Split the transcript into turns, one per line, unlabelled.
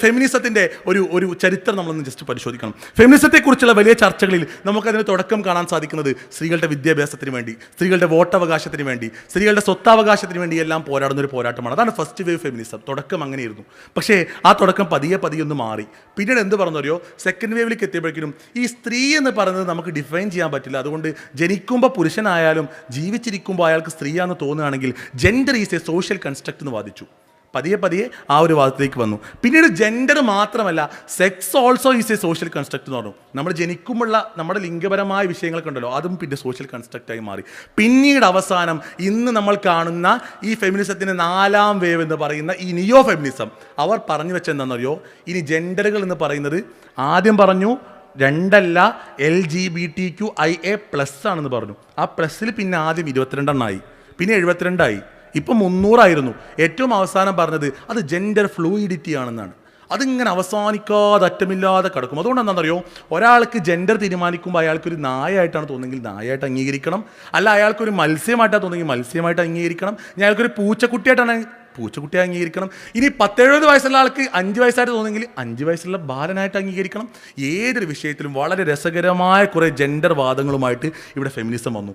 ഫെമിനിസത്തിൻ്റെ ഒരു ചരിത്രം നമ്മളൊന്ന് ജസ്റ്റ് പരിശോധിക്കണം. ഫെമിനിസത്തെക്കുറിച്ചുള്ള വലിയ ചർച്ചകളിൽ നമുക്കതിന് തുടക്കം കാണാൻ സാധിക്കുന്നത് സ്ത്രീകളുടെ വിദ്യാഭ്യാസത്തിന് വേണ്ടി, സ്ത്രീകളുടെ വോട്ടവകാശത്തിന് വേണ്ടി, സ്ത്രീകളുടെ സ്വത്താവകാശത്തിന് വേണ്ടി എല്ലാം പോരാടുന്ന ഒരു പോരാട്ടമാണ്. അതാണ് ഫസ്റ്റ് വേവ് ഫെമിനിസം. തുടക്കം അങ്ങനെയായിരുന്നു. പക്ഷേ ആ തുടക്കം പതിയെ ഒന്ന് മാറി. പിന്നീട് എന്ത് പറഞ്ഞറിയോ, സെക്കൻഡ് വേവിലേക്ക് എത്തിയപ്പോഴേക്കും ഈ സ്ത്രീ എന്ന് പറയുന്നത് നമുക്ക് ഡിഫൈൻ ചെയ്യാൻ പറ്റില്ല. അതുകൊണ്ട് ജനിക്കുമ്പോൾ പുരുഷനായാലും ജീവിച്ചിരിക്കുമ്പോൾ അയാൾക്ക് സ്ത്രീയാണെന്ന് തോന്നുകയാണെങ്കിൽ gender is A social construct എന്ന് വാദിച്ചു. പതിയെ ആ ഒരു വാദത്തിലേക്ക് വന്നു. പിന്നീട് ജെൻഡർ മാത്രമല്ല, sex also is A social construct എന്ന് പറഞ്ഞു. നമ്മൾ ജനിക്കുമുള്ള നമ്മുടെ ലിംഗപരമായ വിഷയങ്ങളൊക്കെ ഉണ്ടല്ലോ, അതും പിന്നെ സോഷ്യൽ കൺസ്ട്രക്റ്റായി മാറി. പിന്നീട് അവസാനം ഇന്ന് നമ്മൾ കാണുന്ന ഈ ഫെമിനിസത്തിൻ്റെ 4ാം വേവ് എന്ന് പറയുന്ന ഈ നിയോ ഫെമിനിസം, അവർ പറഞ്ഞു വെച്ചെന്താണെന്നറിയോ, ഇനി ജെൻഡറുകൾ എന്ന് പറയുന്നത് ആദ്യം പറഞ്ഞു 2 LGBTQIA+ ആണെന്ന് പറഞ്ഞു. ആ പ്ലസ്സിൽ പിന്നെ ആദ്യം 22 പിന്നെ 72 ഇപ്പം 300 ഏറ്റവും അവസാനം പറഞ്ഞത് അത് ജെൻഡർ ഫ്ലൂയിഡിറ്റി ആണെന്നാണ്. അതിങ്ങനെ അവസാനിക്കാതെ അറ്റമില്ലാതെ കിടക്കും. അതുകൊണ്ട് എന്താണെന്നറിയോ, ഒരാൾക്ക് ജെൻഡർ തീരുമാനിക്കുമ്പോൾ അയാൾക്കൊരു നായായിട്ടാണ് തോന്നുന്നെങ്കിൽ നായായിട്ട് അംഗീകരിക്കണം, അല്ല അയാൾക്കൊരു മത്സ്യമായിട്ടാണ് തോന്നുന്നെങ്കിൽ മത്സ്യമായിട്ട് അംഗീകരിക്കണം, ഞാൻ അയാൾക്കൊരു പൂച്ചക്കുട്ടിയായിട്ടാണ് പൂച്ചക്കുട്ടിയെ അംഗീകരിക്കണം. ഇനി 10-70 വയസ്സുള്ള ആൾക്ക് 5 വയസ്സായിട്ട് തോന്നുമെങ്കിൽ 5 വയസ്സുള്ള ബാലനായിട്ട് അംഗീകരിക്കണം. ഏതൊരു വിഷയത്തിലും വളരെ രസകരമായ കുറേ ജെൻഡർ വാദങ്ങളുമായിട്ട് ഇവിടെ ഫെമിനിസം വന്നു.